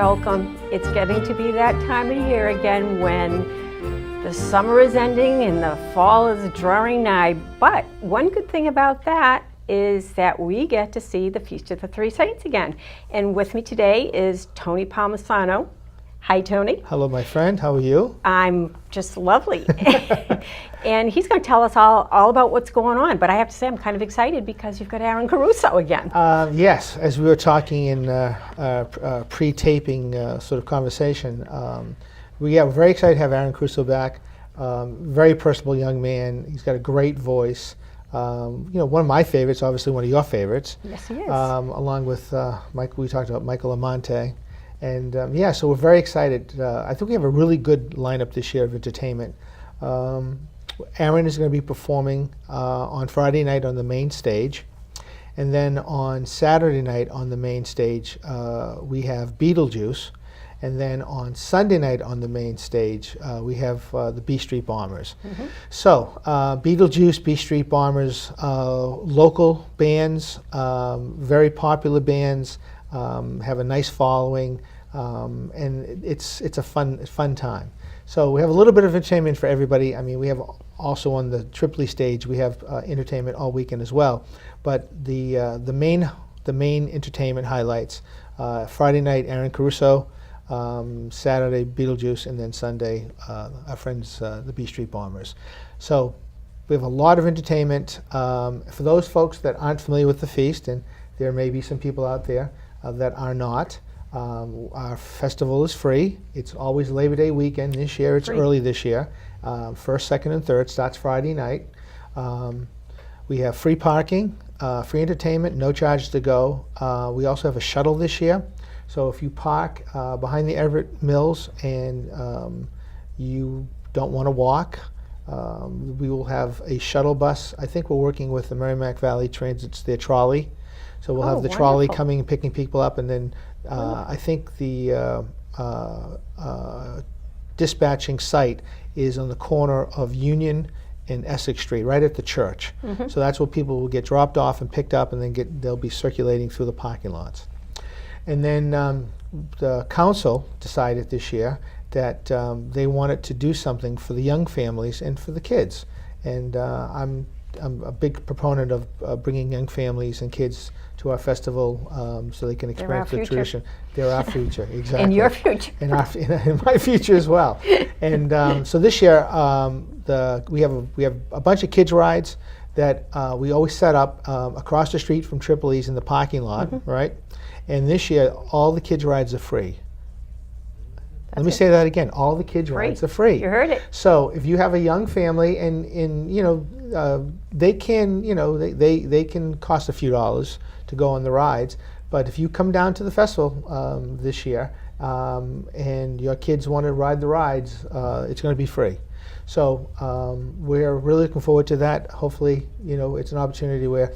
welcome. It's getting to be that time of year again when the summer is ending and the fall is drawing nigh. But one good thing about that is that we get to see the Feast of the Three Saints again. And with me today is Tony Palmisano. Hi, Tony. Hello, my friend. How are you? I'm just lovely. And he's going to tell us all about what's going on. But I have to say, I'm kind of excited because you've got Aaron Caruso again. Yes, as we were talking in pre-taping sort of conversation, we're very excited to have Aaron Caruso back. Very personable young man. He's got a great voice. One of my favorites, obviously one of your favorites. Yes, he is. Along with we talked about Michael Amante. And so we're very excited. I think we have a really good lineup this year of entertainment. Aaron is going to be performing on Friday night on the main stage. And then on Saturday night on the main stage, we have Beetlejuice. And then on Sunday night on the main stage, we have the B Street Bombers. Mm-hmm. So Beetlejuice, B Street Bombers, local bands, very popular bands, have a nice following, and it's a fun time. So we have a little bit of entertainment for everybody. I mean, we have also on the Tripoli stage, we have entertainment all weekend as well. But the main entertainment highlights: Friday night, Aaron Caruso. Saturday, Beetlejuice, and then Sunday, our friends, the B Street Bombers. So we have a lot of entertainment. For those folks that aren't familiar with the feast, and there may be some people out there that are not, our festival is free. It's always Labor Day weekend. This year, it's early this year. First, second, and third starts Friday night. We have free parking, free entertainment, no charge to go. We also have a shuttle this year. So if you park behind the Everett Mills and you don't want to walk, we will have a shuttle bus. I think we're working with the Merrimack Valley Transit's their trolley. So we'll have the trolley coming and picking people up, and then I think the dispatching site is on the corner of Union and Essex Street, right at the church. Mm-hmm. So that's where people will get dropped off and picked up, and then they'll be circulating through the parking lots. And then the council decided this year that they wanted to do something for the young families and for the kids. And I'm a big proponent of bringing young families and kids to our festival so they can experience the tradition. They're our future, exactly. And your future. And my future as well. And so this year we have a bunch of kids rides that we always set up across the street from Tripoli's in the parking lot, mm-hmm. right? And this year, all the kids' rides are free. Let me say that again. All the kids' rides are free. You heard it. So if you have a young family, and they can cost a few dollars to go on the rides. But if you come down to the festival this year and your kids want to ride the rides, it's going to be free. So we're really looking forward to that. Hopefully, it's an opportunity where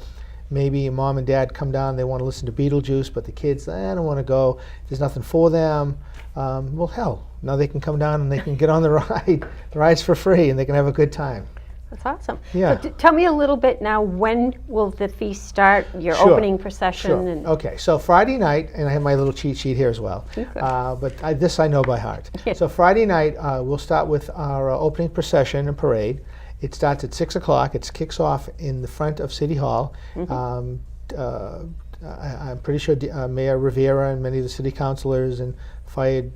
maybe mom and dad come down, they want to listen to Beetlejuice, but the kids, they don't want to go. There's nothing for them. Well, hell, now they can come down and they can get on the ride. The ride's for free, and they can have a good time. That's awesome. Yeah. So tell me a little bit now, when will the feast start, your opening procession? Sure. And okay, so Friday night, and I have my little cheat sheet here as well, but this I know by heart. So Friday night, we'll start with our opening procession and parade. It starts at 6 o'clock. It kicks off in the front of City Hall. Mm-hmm. I'm pretty sure Mayor Rivera and many of the city councilors and fire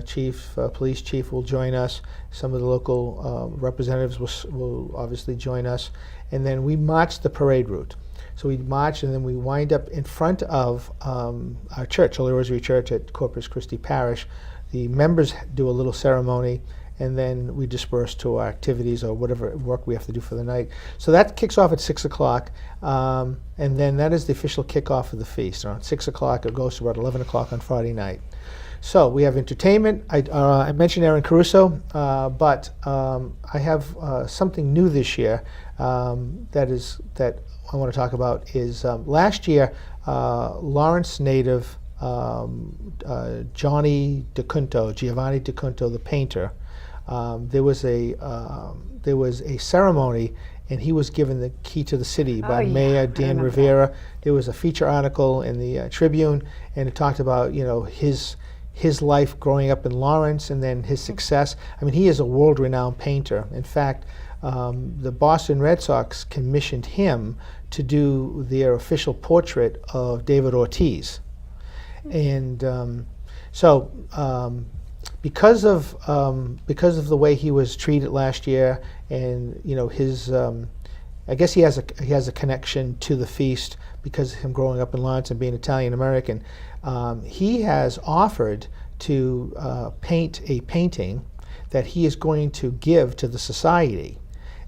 chief, police chief will join us. Some of the local representatives will obviously join us. And then we march the parade route. So we march, and then we wind up in front of our church, Holy Rosary Church at Corpus Christi Parish. The members do a little ceremony, and then we disperse to our activities or whatever work we have to do for the night. So that kicks off at 6 o'clock, and then that is the official kickoff of the feast. Around 6 o'clock, it goes to about 11 o'clock on Friday night. So we have entertainment. I mentioned Aaron Caruso, but I have something new this year that I want to talk about. Is last year, Lawrence native Giovanni DeCunto, the painter. There was a ceremony, and he was given the key to the city by Mayor Dan Rivera. There was a feature article in the Tribune, and it talked about his his life growing up in Lawrence and then his success. I mean, he is a world-renowned painter. In fact, the Boston Red Sox commissioned him to do their official portrait of David Ortiz. And because of the way he was treated last year, and his, I guess he has a connection to the feast because of him growing up in Lawrence and being Italian American. He has offered to paint a painting that he is going to give to the society,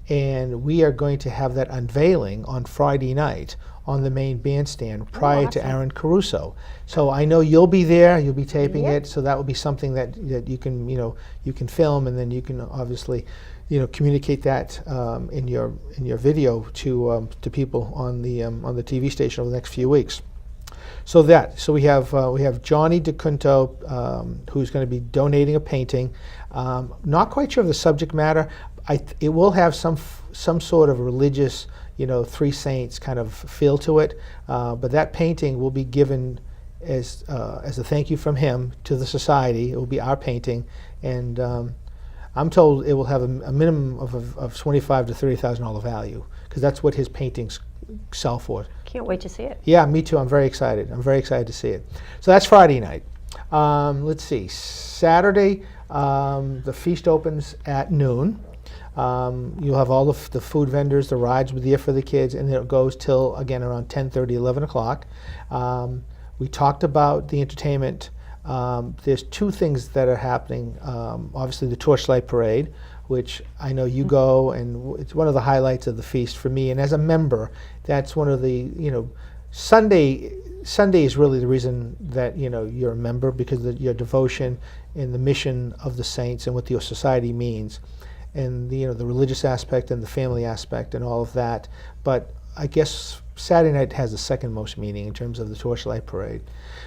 and we are going to have that unveiling on Friday night on the main bandstand prior to Aaron Caruso. So I know you'll be there, you'll be taping it, so that will be something that you can you can film, and then you can obviously communicate that in your video to people on the TV station over the next few weeks. So we have Johnny DeCunto, who's going to be donating a painting. Not quite sure of the subject matter. It will have some sort of religious, three saints kind of feel to it. But that painting will be given as a thank you from him to the society. It will be our painting, and I'm told it will have a minimum of $25,000 to $30,000 value, because that's what his paintings sell for. Can't wait to see it. Yeah, me too. I'm very excited. I'm very excited to see it. So that's Friday night. Let's see. Saturday, the feast opens at noon. You'll have all the food vendors, the rides with there for the kids, and then it goes till, again, around 10:30, 11 o'clock. We talked about the entertainment. There's two things that are happening. Obviously, the Torchlight Parade, which I know you go, and it's one of the highlights of the feast for me. And as a member, that's one of the, Sunday is really the reason that you're a member, because of your devotion and the mission of the saints and what your society means, and the religious aspect and the family aspect and all of that. But I guess Saturday night has the second most meaning in terms of the Torchlight Parade.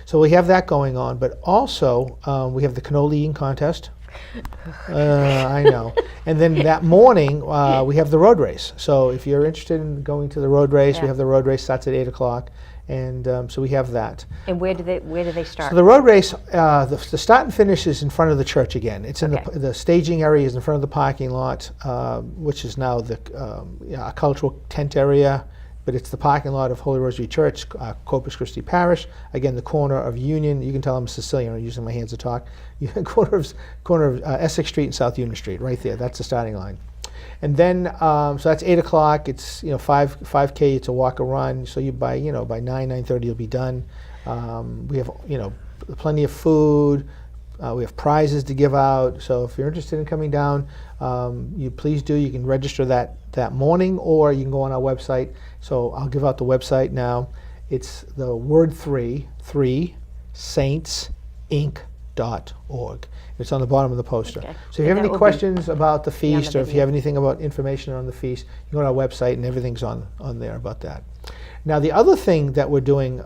So we have that going on, but also we have the cannoli eating contest. I know. And then that morning we have the road race. So if you're interested in going to the road race, we have the road race, starts at 8 o'clock. And so we have that. And where do they start? So the road race, the start and finish is in front of the church again. It's in the staging area is in front of the parking lot, which is now a cultural tent area, but it's the parking lot of Holy Rosary Church, Corpus Christi Parish. Again, the corner of Union. You can tell I'm Sicilian. I'm using my hands to talk. corner of Essex Street and South Union Street, right there. That's the starting line. And then, so that's 8 o'clock. It's 5K. It's a walk or run. So by 9:30 you'll be done. We have plenty of food. We have prizes to give out. So if you're interested in coming down, you please do. You can register that morning, or you can go on our website. So I'll give out the website now. It's the word 3 Saints8-10-17.org. It's on the bottom of the poster. Okay. So if you have any questions about the feast, or if you have anything about information on the feast, you go to our website and everything's on there about that. Now the other thing that we're doing,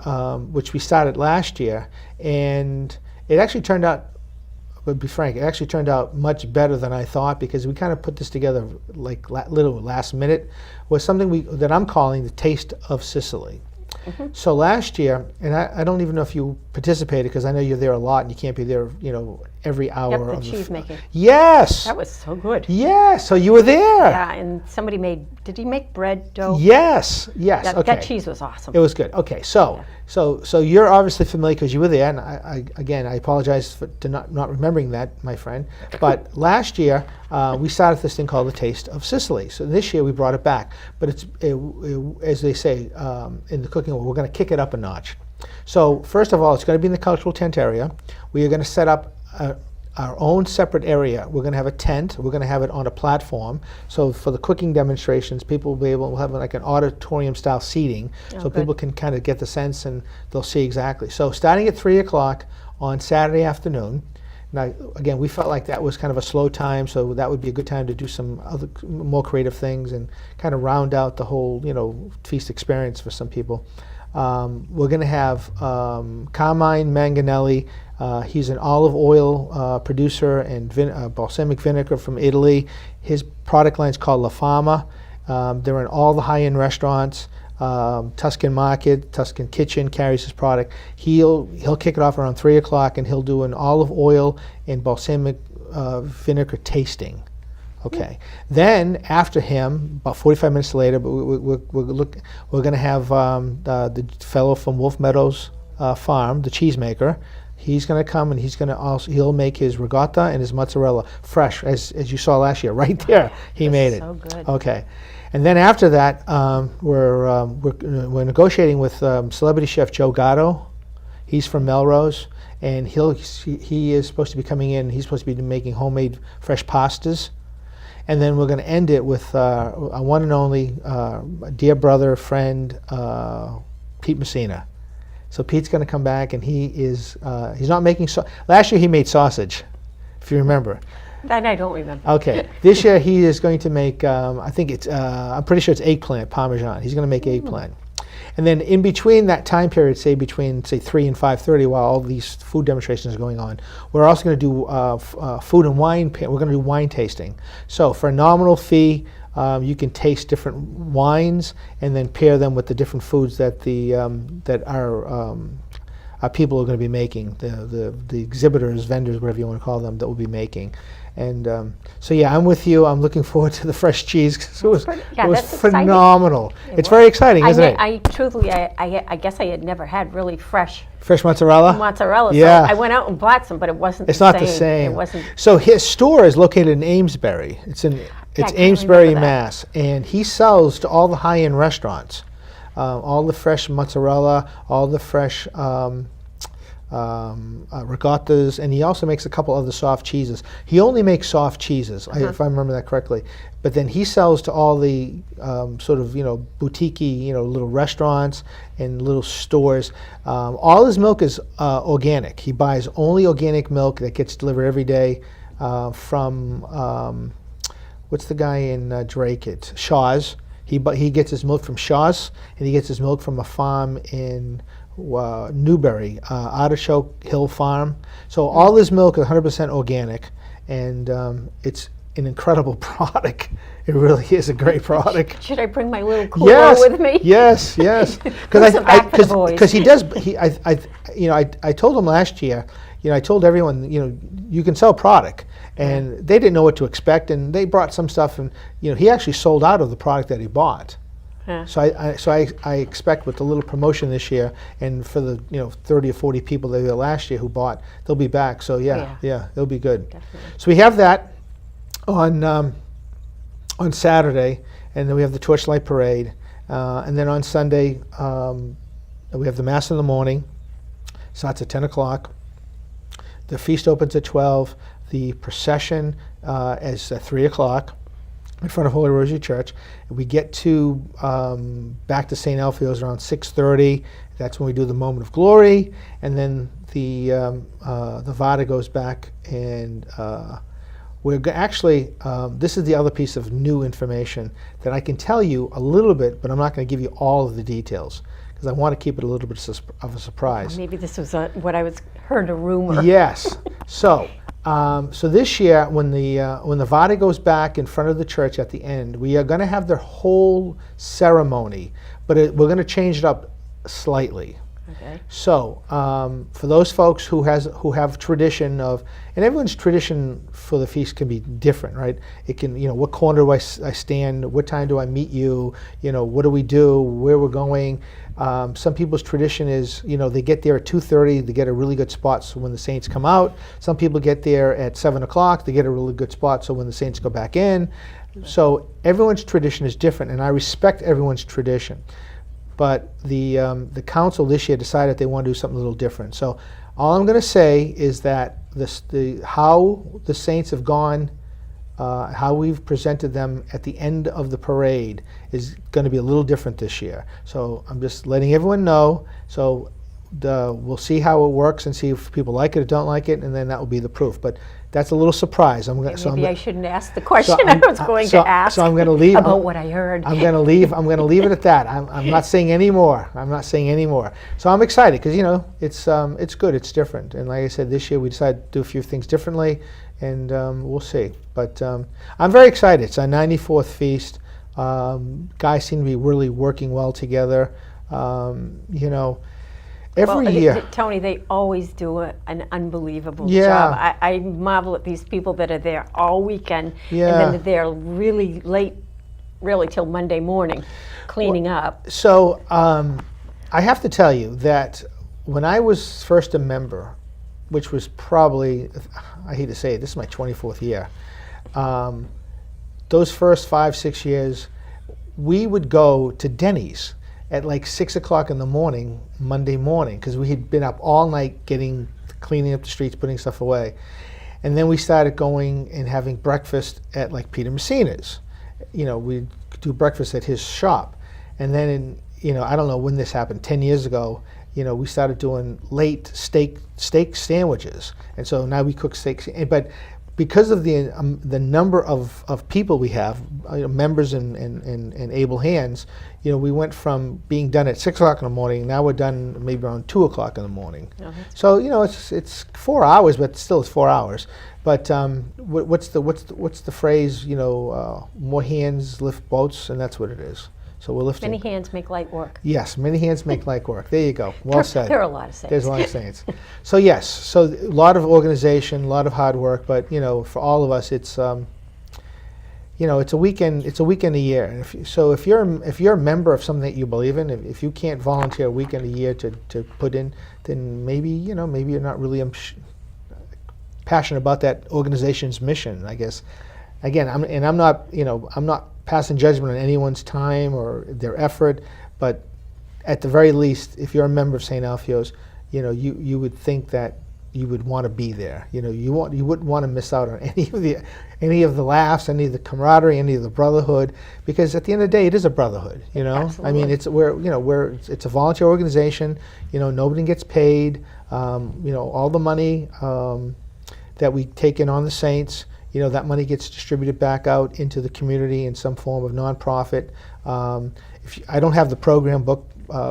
which we started last year, and it actually turned out, to be frank, it actually turned out much better than I thought, because we kind of put this together like little last minute, was something that I'm calling the Taste of Sicily. So last year, and I don't even know if you participated, because I know you're there a lot and you can't be there, every hour. The cheese making. Yes. That was so good. Yeah, so you were there. Yeah, and somebody did he make bread dough? Yes. Okay. That cheese was awesome. It was good. Okay, so you're obviously familiar because you were there, and I apologize for not remembering that, my friend. But last year we started this thing called the Taste of Sicily. So this year we brought it back, but it's as they say in the cooking world, we're going to kick it up a notch. So first of all, it's going to be in the cultural tent area. We are going to set up our own separate area. We're going to have a tent. We're going to have it on a platform. So for the cooking demonstrations, people will be able to have like an auditorium-style seating, so people can kind of get the sense and they'll see exactly. So starting at 3 o'clock on Saturday afternoon. Now, again, we felt like that was kind of a slow time, so that would be a good time to do some other more creative things and kind of round out the whole, feast experience for some people. We're going to have Carmine Manganelli. He's an olive oil producer and balsamic vinegar from Italy. His product line is called La Fama. They're in all the high-end restaurants. Tuscan Market, Tuscan Kitchen carries his product. He'll kick it off around 3 o'clock, and he'll do an olive oil and balsamic vinegar tasting. Okay. Then after him, about 45 minutes later, but we're going to have the fellow from Wolf Meadows Farm, the cheesemaker. He's going to come, and he'll make his ricotta and his mozzarella fresh, as you saw last year, right there. He made it. So good. Okay. And then after that, we're negotiating with celebrity chef Joe Gatto. He's from Melrose, and he is supposed to be coming in. He's supposed to be making homemade fresh pastas. And then we're going to end it with a one and only dear brother, friend, Pete Messina. So Pete's going to come back, and he's not making last year he made sausage, if you remember. That I don't remember. Okay. This year he is going to make, I'm pretty sure it's eggplant Parmesan. He's going to make eggplant. And then in between that time period, say 3 and 5:30, while all these food demonstrations are going on, we're also going to do food and wine. We're going to do wine tasting. So for a nominal fee, you can taste different wines and then pair them with the different foods that our people are going to be making, the exhibitors, vendors, whatever you want to call them, that will be making. And so yeah, I'm with you. I'm looking forward to the fresh cheese. It was phenomenal. It's very exciting, isn't it? I guess I had never had really fresh mozzarella. Yeah. So I went out and bought some, but it wasn't. It's not the same. It wasn't. So his store is located in Amesbury. It's Amesbury, Mass, and he sells to all the high-end restaurants. All the fresh mozzarella, all the fresh ricottas, and he also makes a couple other soft cheeses. He only makes soft cheeses, if I remember that correctly. But then he sells to all the sort of boutique-y little restaurants and little stores. All his milk is organic. He buys only organic milk that gets delivered every day from what's the guy in Drake? It's Shaw's. He gets his milk from Shaw's, and he gets his milk from a farm in Newbury, Artichoke Hill Farm. So all his milk is 100% organic, and it's an incredible product. It really is a great product. Should I bring my little cooler with me? Yes. Because he does. I told him last year. I told everyone, you can sell product, and they didn't know what to expect, and they brought some stuff, and he actually sold out of the product that he bought. Yeah. So I expect with the little promotion this year, and for the 30 or 40 people that were there last year who bought, they'll be back. So yeah, it'll be good. Definitely. So we have that on Saturday, and then we have the Torchlight Parade, and then on Sunday we have the Mass in the morning. Starts at 10 o'clock. The feast opens at 12. The procession is at 3 o'clock in front of Holy Rosary Church. We get to back to St. Alfio's around 6:30. That's when we do the moment of glory, and then the Vada goes back, and we're actually this is the other piece of new information that I can tell you a little bit, but I'm not going to give you all of the details because I want to keep it a little bit of a surprise. Maybe this was what I heard a rumor. Yes. So this year, when the Vada goes back in front of the church at the end, we are going to have their whole ceremony, but we're going to change it up slightly. Okay. So for those folks who have tradition of, and everyone's tradition for the feast can be different, right? It can, what corner do I stand? What time do I meet you? What do we do? Where we're going? Some people's tradition is, they get there at 2:30. They get a really good spot so when the saints come out. Some people get there at 7 o'clock. They get a really good spot so when the saints go back in. So everyone's tradition is different, and I respect everyone's tradition. But the council this year decided they want to do something a little different. So all I'm going to say is that how the saints have gone, how we've presented them at the end of the parade is going to be a little different this year. So I'm just letting everyone know. So we'll see how it works and see if people like it or don't like it, and then that will be the proof. But that's a little surprise. Maybe I shouldn't ask the question I was going to ask. So I'm going to leave about what I heard. I'm going to leave it at that. I'm not saying any more. So I'm excited because it's good. It's different. And like I said, this year we decided to do a few things differently, and we'll see. But I'm very excited. It's our 94th feast. Guys seem to be really working well together. Every year. Tony, they always do an unbelievable Yeah. job. I marvel at these people that are there all weekend, Yeah. and then they're really late, really till Monday morning, cleaning up. So I have to tell you that when I was first a member, which was probably, I hate to say it, this is my 24th year, those first 5-6 years, we would go to Denny's at like 6 o'clock in the morning, Monday morning, because we had been up all night cleaning up the streets, putting stuff away. And then we started going and having breakfast at like Peter Messina's. We'd do breakfast at his shop. And then I don't know when this happened, 10 years ago, we started doing late steak sandwiches. And so now we cook steaks, but because of the number of people we have, members and able hands, we went from being done at 6 o'clock in the morning. Now we're done maybe around 2 o'clock in the morning. Oh, So it's 4 hours, but still it's 4 hours. But what's the phrase? More hands lift boats, and that's what it is. So we're lifting. Many hands make light work. Yes, many hands make light work. There you go. Well said. There are a lot of sayings. There's a lot of sayings. So yes, so a lot of organization, a lot of hard work, but for all of us, it's it's a weekend. It's a weekend a year. And if you're a member of something that you believe in, if you can't volunteer a weekend a year to put in, then maybe maybe you're not really passionate about that organization's mission, I guess. Again, I'm not passing judgment on anyone's time or their effort, but at the very least, if you're a member of St. Alfio's, you would think that you would want to be there. You wouldn't want to miss out on any of the laughs, any of the camaraderie, any of the brotherhood, because at the end of the day, it is a brotherhood. Absolutely. I mean, it's it's a volunteer organization. Nobody gets paid. All the money that we take in on the Saints, that money gets distributed back out into the community in some form of nonprofit. I don't have the program book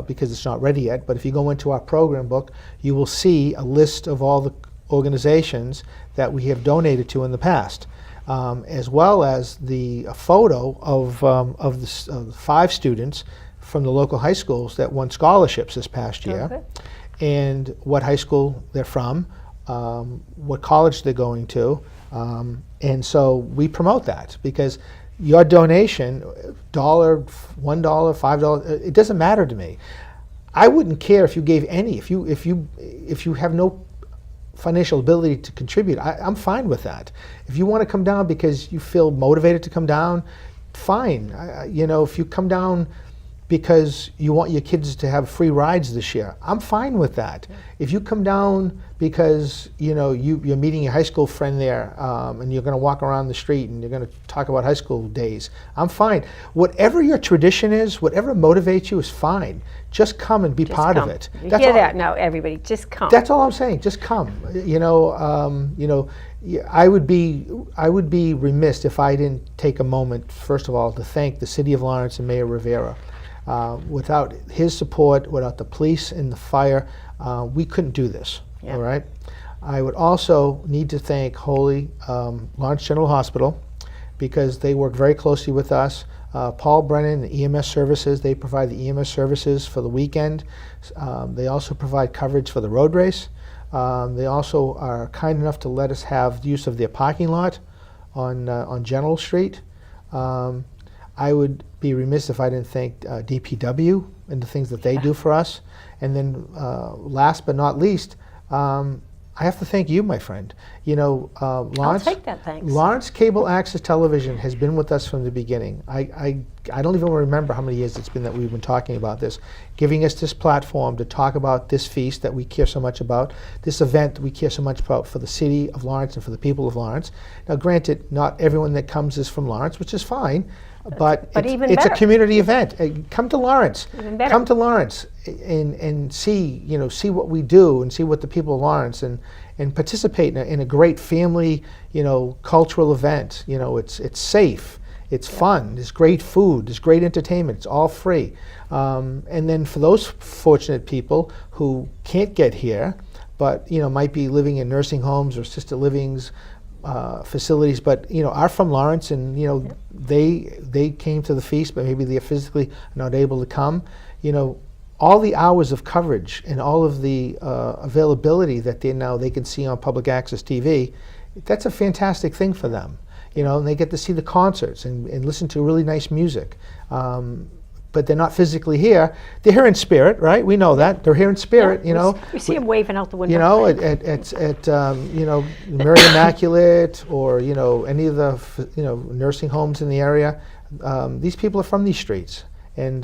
because it's not ready yet, but if you go into our program book, you will see a list of all the organizations that we have donated to in the past, as well as a photo of the 5 students from the local high schools that won scholarships this past year, Okay. and what high school they're from, what college they're going to. And so we promote that because your donation, $1, $1, $5, it doesn't matter to me. I wouldn't care if you gave any. If you have no financial ability to contribute, I'm fine with that. If you want to come down because you feel motivated to come down, fine. If you come down because you want your kids to have free rides this year, I'm fine with that. Yeah. If you come down because you're meeting your high school friend there and you're going to walk around the street and you're going to talk about high school days, I'm fine. Whatever your tradition is, whatever motivates you is fine. Just come and be part of it. You hear that now, everybody? Just come. That's all I'm saying. Just come. I would be remiss if I didn't take a moment, first of all, to thank the City of Lawrence and Mayor Rivera. Without his support, without the police and the fire, we couldn't do this. Yeah. All right. I would also need to thank Lawrence General Hospital because they work very closely with us. Paul Brennan, the EMS services, they provide the EMS services for the weekend. They also provide coverage for the road race. They also are kind enough to let us have use of their parking lot on General Street. I would be remiss if I didn't thank DPW and the things that they do for us. And then last but not least, I have to thank you, my friend. Lawrence, I'll take that, thanks. Lawrence Cable Access Television has been with us from the beginning. I don't even remember how many years it's been that we've been talking about this, giving us this platform to talk about this feast that we care so much about, this event that we care so much about for the city of Lawrence and for the people of Lawrence. Now, granted, not everyone that comes is from Lawrence, which is fine. But it's a community event. Come to Lawrence. Come to Lawrence and see what we do and see what the people of Lawrence and participate in a great family cultural event. It's safe. It's fun. There's great food. There's great entertainment. It's all free. And then for those fortunate people who can't get here, but might be living in nursing homes or assisted livings, facilities, but are from Lawrence, and they came to the feast, but maybe they're physically not able to come. All the hours of coverage and all of the availability that they can see on public access TV, that's a fantastic thing for them. And they get to see the concerts and listen to really nice music. But they're not physically here. They're here in spirit, right? We know that. They're here in spirit, We see them waving out the window. At Mary Immaculate or, any of the, nursing homes in the area. These people are from these streets. And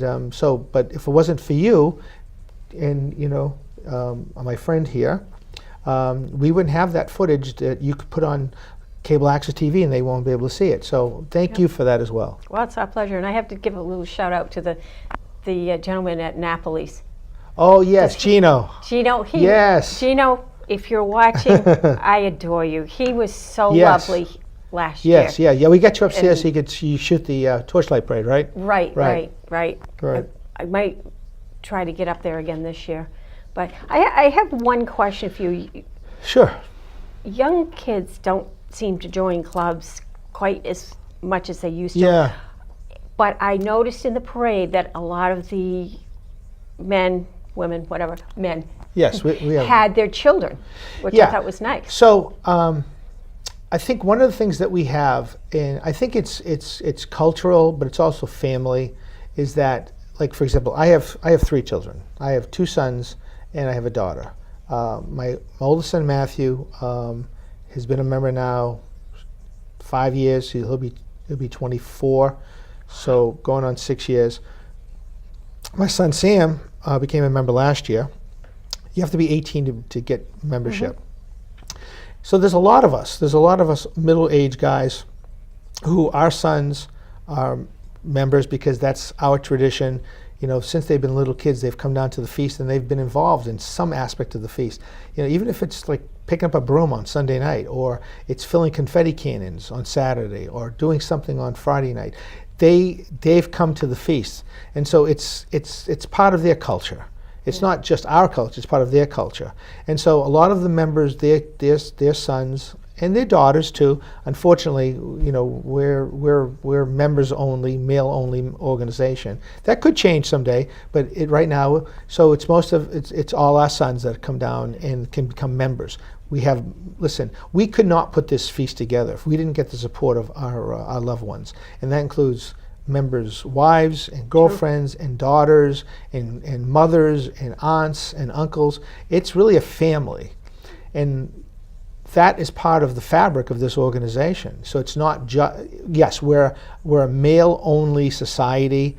but if it wasn't for you and, my friend here, we wouldn't have that footage that you could put on cable access TV and they won't be able to see it. So thank you for that as well. Well, it's our pleasure. And I have to give a little shout out to the gentleman at Napoli's. Oh, yes, Gino. Gino, yes. Gino, if you're watching, I adore you. He was so lovely last year. Yes, yeah. We got you upstairs so you shoot the torchlight parade, right? Right. I might try to get up there again this year. But I have one question for you. Sure. Young kids don't seem to join clubs quite as much as they used to. Yeah. But I noticed in the parade that a lot of the men, women, whatever, men, yes, we had their children, which I thought was nice. So I think one of the things that we have, and I think it's cultural, but it's also family, is that, like, for example, I have 3 children. I have 2 sons and I have a daughter. My oldest son, Matthew, has been a member now 5 years. He'll be 24, so going on 6 years. My son Sam became a member last year. You have to be 18 to get membership. Mm-hmm. So there's a lot of us. There's a lot of us middle-aged guys who our sons are members because that's our tradition. Since they've been little kids, they've come down to the feast and they've been involved in some aspect of the feast. Even if it's like picking up a broom on Sunday night, or it's filling confetti cannons on Saturday, or doing something on Friday night, they've come to the feast, and so it's part of their culture. It's not just our culture; it's part of their culture. And so a lot of the members, their sons and their daughters too. Unfortunately, we're members only, male only organization. That could change someday, but right now, so it's it's all our sons that come down and can become members. We could not put this feast together if we didn't get the support of our loved ones, and that includes members' wives and girlfriends and daughters and mothers and aunts and uncles. It's really a family, and that is part of the fabric of this organization. So it's not just, yes, we're a male-only society,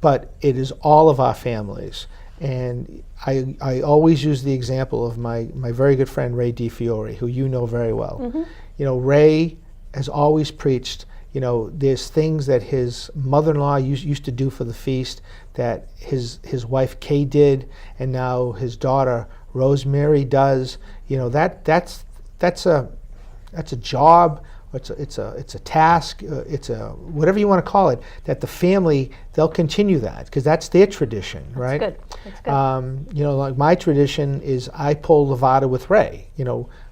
but it is all of our families. And I always use the example of my very good friend Ray DiFiore, who you know very well. Mm-hmm. Ray has always preached, there's things that his mother-in-law used to do for the feast that his wife Kay did, and now his daughter Rosemary does. That's a job. It's a task. It's a whatever you want to call it. That the family, they'll continue that because that's their tradition, right? That's good. Like my tradition is I pull Levada with Ray.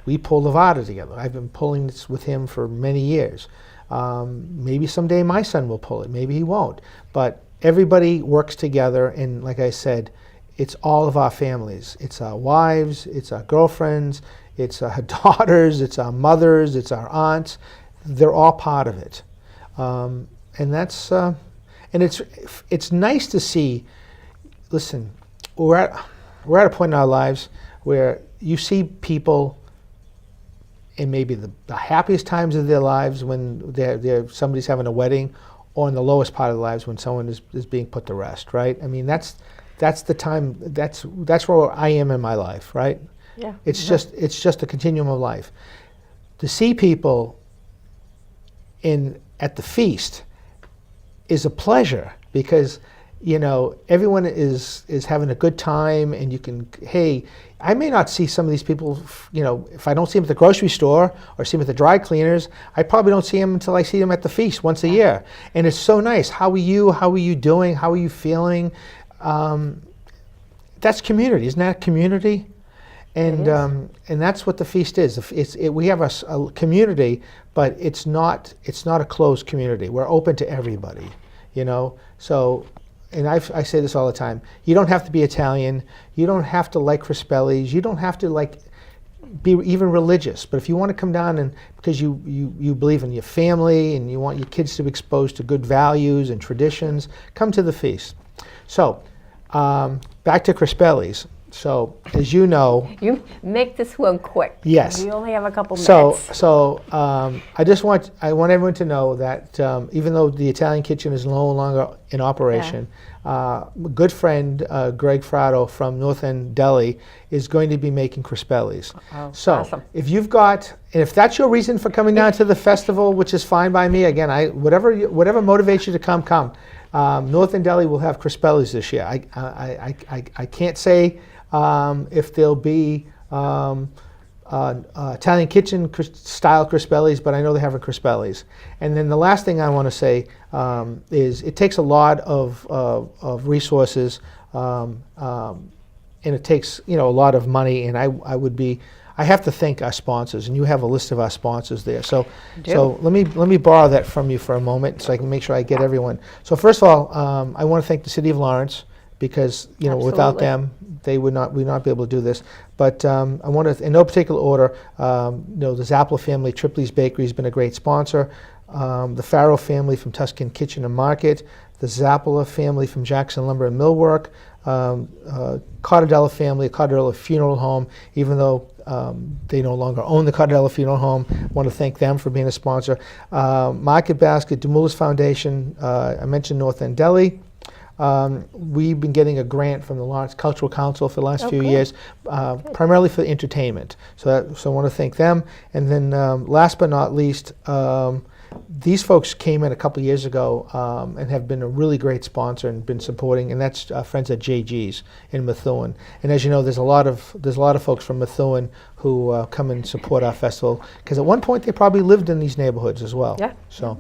We pull Levada together. I've been pulling this with him for many years. Maybe someday my son will pull it. Maybe he won't. But everybody works together, and like I said, it's all of our families. It's our wives, it's our girlfriends, it's our daughters, it's our mothers, it's our aunts. They're all part of it, and that's and it's nice to see. Listen, we're at a point in our lives where you see people in maybe the happiest times of their lives when somebody's having a wedding, or in the lowest part of their lives when someone is being put to rest. Right? I mean, that's the time. That's where I am in my life. Right? Yeah. It's just a continuum of life. To see people at the feast is a pleasure because everyone is having a good time, and you can, hey, I may not see some of these people, if I don't see them at the grocery store or see them at the dry cleaners, I probably don't see them until I see them at the feast once a year. And it's so nice. How are you? How are you doing? How are you feeling? That's community. Isn't that community? And that's what the feast is. We have a community, but it's not a closed community. We're open to everybody, you know. So, and I say this all the time. You don't have to be Italian. You don't have to like Crispelli's. You don't have to be even religious. But if you want to come down and because you believe in your family and you want your kids to be exposed to good values and traditions, come to the feast. So, back to Crispelli's. So, as you know, you make this one quick. Yes. We only have a couple minutes. minutes. I want everyone to know that even though the Italian kitchen is no longer in operation, good friend Greg Frado from North End Deli is going to be making Crispelli's. So, awesome. if that's your reason for coming down to the festival, which is fine by me. Again, whatever motivates you to come. North End Deli will have Crispelli's this year. I can't say if there'll be Italian kitchen style Crispelli's, but I know they have a Crispelli's. And then the last thing I want to say is it takes a lot of resources, and it takes a lot of money. And I have to thank our sponsors, and you have a list of our sponsors there. So let me borrow that from you for a moment, so I can make sure I get everyone. So first of all, I want to thank the City of Lawrence because without them, we would not be able to do this. But I want to, in no particular order, the Zappala family, Tripley's Bakery has been a great sponsor. The Farrow family from Tuscan Kitchen and Market, the Zappala family from Jackson Lumber and Millwork, Cardadella family, Cardadella Funeral Home, even though they no longer own the Cardadella Funeral Home. I want to thank them for being a sponsor. Market Basket, Demoulas Foundation, I mentioned North End Deli. We've been getting a grant from the Lawrence Cultural Council for the last few years, primarily for entertainment. So I want to thank them. And then last but not least, these folks came in a couple years ago and have been a really great sponsor and been supporting, and that's friends at JG's in Methuen. And as you know, there's a lot of folks from Methuen who come and support our festival because at one point they probably lived in these neighborhoods as well. Yeah. So.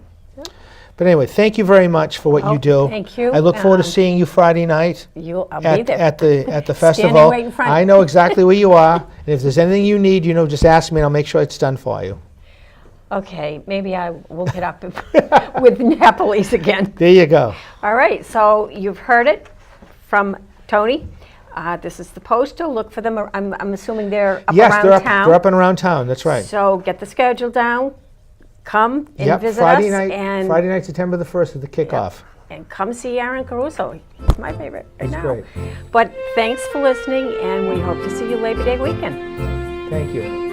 But anyway, thank you very much for what you do. Thank you. I look forward to seeing you Friday night I'll be there. at the festival. Standing right in front. I know exactly where you are. And if there's anything you need, just ask me and I'll make sure it's done for you. Okay, maybe I will get up with Napoli's again. There you go. All right, so you've heard it from Tony. This is the postal. Look for them. I'm assuming they're up around town. They're up and around town. That's right. So get the schedule down. Come and visit Friday us. Night, Friday night, September the 1st is the kickoff. And come see Aaron Caruso. He's my favorite right now. Great. But thanks for listening, and we hope to see you Labor Day weekend. Thank you.